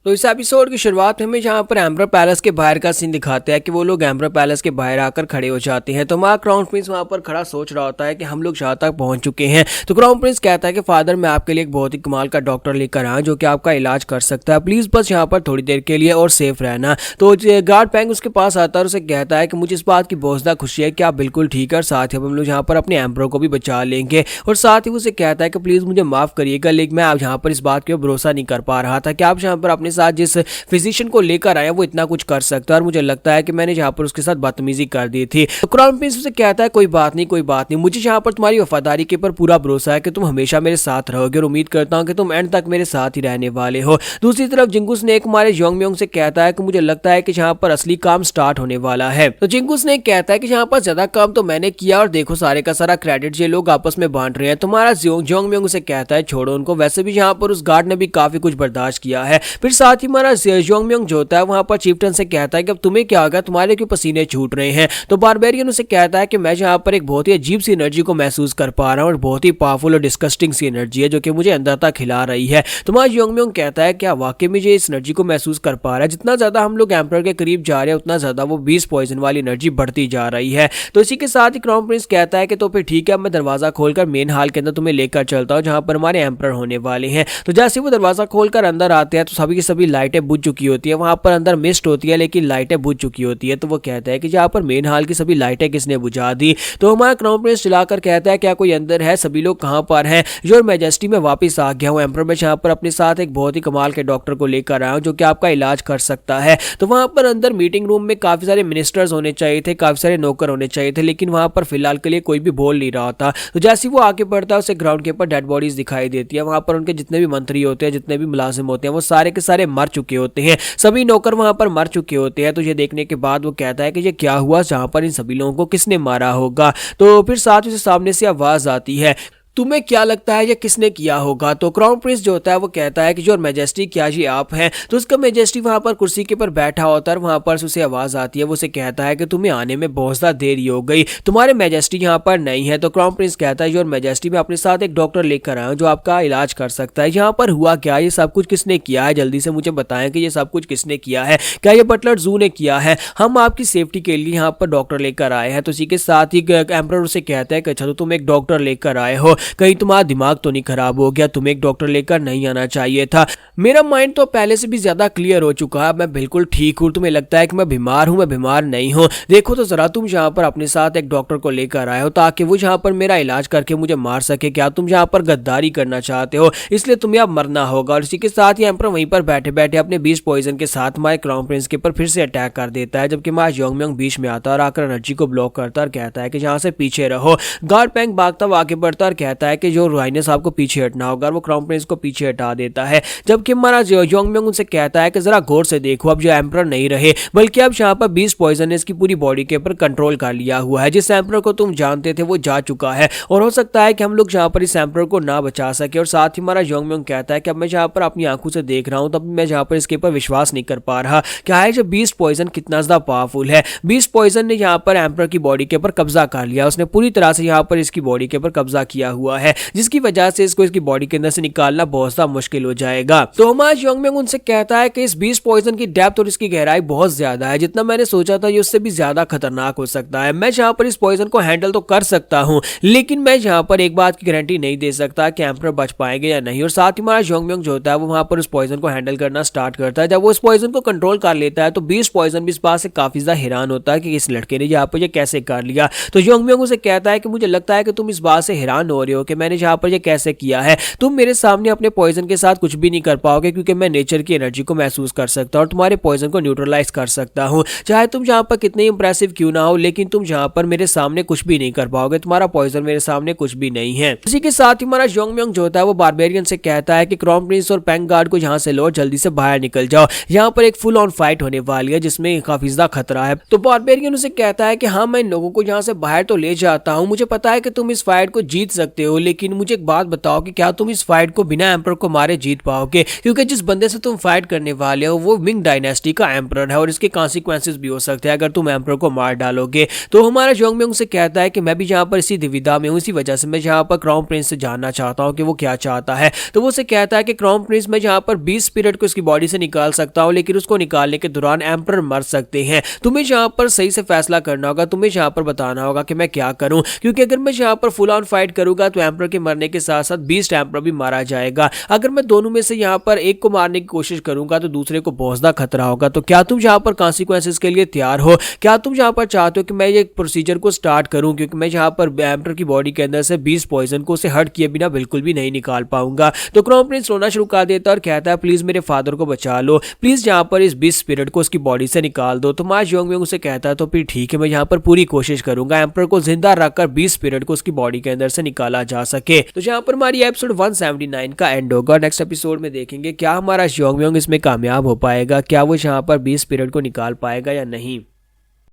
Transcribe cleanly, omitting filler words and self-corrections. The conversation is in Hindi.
तो इस एपिसोड की शुरुआत में हमें जहाँ पर एम्परर पैलेस के बाहर का सीन दिखाते हैं कि वो लोग एम्परर पैलेस के बाहर आकर खड़े हो जाते हैं। तो हमारा क्राउन प्रिंस वहाँ पर खड़ा सोच रहा होता है कि हम लोग जहाँ तक पहुँच चुके हैं। तो क्राउन प्रिंस कहता है कि फादर मैं आपके लिए एक बहुत ही कमाल का डॉक्टर लेकर आया जो कि आपका इलाज कर सकता है, प्लीज बस यहाँ पर थोड़ी देर के लिए और सेफ रहना। तो गार्ड पैंग उसके पास आता है और उसे कहता है कि मुझे इस बात की बहुत ज़्यादा खुशी है कि आप बिल्कुल ठीक है और साथ ही हम लोग यहाँ पर अपने एम्परर को भी बचा लेंगे। और साथ ही उसे कहता है कि प्लीज मुझे माफ करिएगा, लेकिन मैं आप यहाँ पर इस बात के भरोसा नहीं कर पा रहा था कि आप यहाँ पर अपने साथ जिस फिजिशियन को लेकर आया वो इतना कुछ कर सकता है, और मुझे लगता है कि मैंने यहाँ पर उसके साथ बदतमीजी कर दी थी। तो क्राउन प्रिंस उसे कहता है कोई बात नहीं, मुझे यहाँ पर तुम्हारी वफादारी के पर पूरा भरोसा है कि तुम हमेशा मेरे साथ रहोगे और उम्मीद करता हूँ कि तुम एंड तक मेरे साथ ही रहने वाले हो। दूसरी तरफ जिंगू स्नेक हमारे योंगम्योंग से कहता है कि मुझे लगता है कि यहाँ पर असली काम स्टार्ट होने वाला है। तो जिंगू स्नेक कहता है कि यहाँ पर ज्यादा काम तो मैंने किया और देखो सारे का सारा क्रेडिट ये लोग आपस में बांट रहे हैं। तुम्हारा योंगम्योंग उसे कहता है छोड़ो उनको, वैसे भी यहाँ पर उस गार्ड ने भी काफी कुछ बर्दाश्त किया है। फिर साथ ही हमारा योंगम्योंग जो होता है वहां पर चीफ्टन से कहता है कि अब तुम्हें क्या होगा, तुम्हारे क्यों पसीने छूट रहे हैं। तो बारबेरियन उसे कहता है कि मैं यहाँ पर एक बहुत ही अजीब सी एनर्जी को महसूस कर पा रहा हूँ और बहुत ही पावरफुल और डिस्कस्टिंग सी एनर्जी है जो कि मुझे अंदर तक खिला रही है। तो वहां योंगम्योंग कहता है क्या वाकई में ये इस एनर्जी को महसूस कर पा रहा है, जितना ज्यादा हम लोग एम्परर के करीब जा रहे हैं उतना ज्यादा वो 20 पॉइजन वाली एनर्जी बढ़ती जा रही है। तो इसी के साथ ही क्राउन प्रिंस कहता है कि तो फिर ठीक है, मैं दरवाजा खोलकर मेन हाल के अंदर तुम्हें लेकर चलता हूँ जहां पर हमारे एम्परर होने वाले हैं। तो जैसे वो दरवाजा खोलकर अंदर आते हैं तो सभी की सभी लाइटें बुझ चुकी होती है, वहां पर अंदर मिस्ट होती है लेकिन लाइटें बुझ चुकी होती है। तो वो कहता है कि यहाँ पर मेन हाल की सभी लाइटें किसने बुझा दी। तो हमारा क्राउन प्रिंस चिल्लाकर कहता है क्या कोई अंदर है, सभी लोग कहाँ पर हैं। योर मैजेस्टी में वापस आ गया हूँ एम्परर, मैं यहाँ पर अपने साथ एक बहुत ही कमाल के डॉक्टर को लेकर आया हूँ जो कि आपका इलाज कर सकता है। तो वहां पर अंदर मीटिंग रूम में काफी सारे मिनिस्टर्स होने चाहिए थे, काफी सारे नौकर होने चाहिए थे, लेकिन वहां पर फिलहाल के लिए कोई भी बोल नहीं रहा था। तो जैसे वो आगे बढ़ता है उसे ग्राउंड के ऊपर डेड बॉडीज दिखाई देती है। वहां पर उनके जितने भी मंत्री होते हैं, जितने भी मुलाजिम होते हैं, वो सारे के सारे मर चुके होते हैं, सभी नौकर वहां पर मर चुके होते हैं। तो ये देखने के बाद वो कहता है कि ये क्या हुआ, जहां पर इन सभी लोगों को किसने मारा होगा। तो फिर साथ ही सामने से आवाज आती है, तुम्हें क्या लगता है ये किसने किया होगा। तो क्राउन प्रिंस जो होता है वो कहता है कि योर मैजेस्टी क्या ये आप हैं। तो उसका मैजेस्टी वहां पर कुर्सी के ऊपर बैठा होता है, वहां पर उसे आवाज आती है, वो उसे कहता है कि तुम्हें आने में बहुत ज्यादा देरी हो गई, तुम्हारे मैजेस्टी यहाँ पर नहीं है। तो क्राउन प्रिंस कहता है योर मैजेस्टी मैं अपने साथ एक डॉक्टर लेकर आया हूँ जो आपका इलाज कर सकता है। यहाँ पर हुआ क्या, ये सब कुछ किसने किया है, जल्दी से मुझे बताएं कि ये सब कुछ किसने किया है, क्या ये बटलर जू ने किया है। हम आपकी सेफ्टी के लिए यहाँ पर डॉक्टर लेकर आए हैं। तो इसी के साथ ही एम्परर उसे कहता है कि अच्छा तो तुम एक डॉक्टर लेकर आए हो, कहीं तुम्हारा दिमाग तो नहीं खराब हो गया, तुम्हें एक डॉक्टर लेकर नहीं आना चाहिए था। मेरा माइंड तो पहले से भी ज्यादा क्लियर हो चुका है, मैं बिल्कुल ठीक हूँ, तुम्हें लगता है कि मैं बीमार हूँ, मैं बीमार नहीं हूँ। देखो तो जरा तुम यहाँ पर अपने साथ एक डॉक्टर को लेकर आए हो ताकि वो यहाँ पर मेरा इलाज करके मुझे मार सके। क्या तुम यहाँ पर गद्दारी करना चाहते हो, इसलिए तुम्हें अब मरना होगा। और इसी के साथ ही एम्परर वहीं पर बैठे बैठे अपने 20 पॉइजन के साथ हमारे क्राउन प्रिंस के ऊपर फिर से अटैक कर देता है, जबकि हमारा योंगम्योंग बीच में आता है और आकर एनर्जी को ब्लॉक करता है और कहता है कि यहाँ से पीछे रहो। गार्ड पैंग भागता हुआ आगे बढ़ता और कहता है कि जो राइने साहब को पीछे हटना होगा, वो क्राउन प्रिंस को पीछे हटा देता है। जबकि हमारा योंगम्योंग उनसे कहता है कि जरा गौर से देखो, अब जो एम्परर नहीं रहे बल्कि अब यहाँ पर 20 पॉइजन ने इसकी पूरी बॉडी के ऊपर कंट्रोल कर लिया हुआ है। जिस एम्परर को तुम जानते थे वो जा चुका है और हो सकता है कि हम लोग यहाँ पर इस एम्परर को ना बचा सके। और साथ ही हमारा योंगम्योंग कहता है कि अब मैं यहाँ पर अपनी आंखों से देख रहा हूँ, तब मैं यहाँ पर इसके ऊपर विश्वास नहीं कर पा रहा क्या है जो 20 पॉइजन कितना ज्यादा पावरफुल है। 20 पॉइजन ने यहाँ पर एम्परर की बॉडी के ऊपर कब्जा कर लिया, उसने पूरी तरह से यहाँ पर इसकी बॉडी के ऊपर कब्जा किया हुआ है, जिसकी वजह से इसको इसकी बॉडी के अंदर से निकालना बहुत ज्यादा मुश्किल हो जाएगा। तो हमारा योंगम्योंग उनसे कहता है कि इस 20 पॉइजन की डेप्थ और इसकी गहराई बहुत ज्यादा है, जितना मैंने सोचा था ये उससे भी ज्यादा खतरनाक हो सकता है। मैं यहाँ पर इस पॉइजन को हैंडल तो कर सकता हूँ, लेकिन मैं यहाँ पर एक बात की गारंटी नहीं दे सकता कि एम्परर बच पाएंगे या नहीं। और साथ ही हमारा योंगम्योंग जो होता है वो वहां पर उस पॉइजन को हैंडल करना स्टार्ट करता है। जब वो इस पॉइजन को कंट्रोल कर लेता है तो 20 पॉइजन भी इस बात से काफी ज्यादा हैरान होता है कि इस लड़के ने यहाँ पर ये कैसे कर लिया। तो योंगम्योंग उसे कहता है कि मुझे लगता है कि तुम इस बात से हैरान हो रहे हो कि मैंने यहाँ पर ये कैसे किया है। तुम मेरे सामने अपने पॉइजन के साथ कुछ भी नहीं कर पाओगे क्योंकि मैं नेचर की एनर्जी को महसूस कर सकता हूं और तुम्हारे पॉइजन को न्यूट्रलाइज कर सकता हूं। चाहे तुम यहाँ पर कितने इंप्रेसिव क्यों ना हो, लेकिन तुम यहाँ पर मेरे सामने कुछ भी नहीं कर पाओगे, तुम्हारा पॉइजन मेरे सामने कुछ भी नहीं है। इसी के साथ ही हमारा योंगम्योंग जो होता है वो बारबेरियन से कहता है कि क्राउन प्रिंस और पैंग गार्ड को यहाँ से लो, जल्दी से बाहर निकल जाओ, यहाँ पर एक फुल ऑन फाइट होने वाली है जिसमें काफी ज्यादा खतरा है। तो बारबेरियन उसे कहता है कि हाँ मैं इन लोगों को यहाँ से बाहर तो ले जाता हूँ, मुझे पता है कि तुम इस फाइट को जीत सकते सकते हो, लेकिन मुझे एक बात बताओ कि क्या तुम इस फाइट को बिना एम्पर को मारे जीत पाओगे? क्योंकि जिस बंदे से तुम फाइट करने वाले हो वो मिंग डायनेस्टी का एम्पर है और इसके कॉन्सिक्वेंसेस भी हो सकते हैं अगर तुम एम्पर को मार डालोगे। तो हमारा जोंगम्योंग से कहता है कि मैं भी यहाँ पर इसी दुविधा में हूँ, इसी वजह से मैं यहाँ पर क्राउन प्रिंस से जानना चाहता हूँ कि वो क्या चाहता है। तो वो उसे कहता है कि क्राउन प्रिंस मैं यहाँ पर 20 स्पिरिट को इसकी बॉडी से निकाल सकता हूँ, लेकिन उसको निकालने के दौरान एम्पर मर सकते हैं। तुम्हें यहाँ पर सही से फैसला करना होगा, तुम्हें यहाँ पर बताना होगा कि मैं क्या करूँ, क्योंकि अगर मैं यहाँ पर फुल ऑन फाइट करूंगा तो एम्पर के मरने के साथ साथ 20 एम्पर भी मारा जाएगा। अगर मैं दोनों में से यहाँ पर एक को मारने की कोशिश करूंगा तो दूसरे को बहुत ज्यादा खतरा होगा। तो क्या तुम यहाँ पर कॉन्सिक्वेंसेस के लिए तैयार हो? क्या तुम यहाँ पर चाहते हो कि मैं ये प्रोसीजर को स्टार्ट करूं, क्योंकि मैं यहाँ पर एम्पर की बॉडी के अंदर से 20 पॉइजन को उसे हर्ट किए बिना बिल्कुल भी नहीं निकाल पाऊंगा। तो क्राउन प्रिंस रोना शुरू कर देता है और कहता है प्लीज मेरे फादर को बचा लो, प्लीज यहाँ पर इस 20 स्पिरिट को उसकी बॉडी से निकाल दो। तो मा जोंगम्योंग उसे कहता है तो फिर ठीक है, मैं यहाँ पर पूरी कोशिश करूंगा एम्पर को जिंदा रखकर 20 स्पिरिट को उसकी बॉडी के अंदर से निकाला जा सके। तो यहाँ पर हमारी एपिसोड 179 का एंड होगा। नेक्स्ट एपिसोड में देखेंगे क्या हमारा जोंगम्योंग इसमें कामयाब हो पाएगा, क्या वो यहाँ पर 20 स्पिरिट को निकाल पाएगा या नहीं।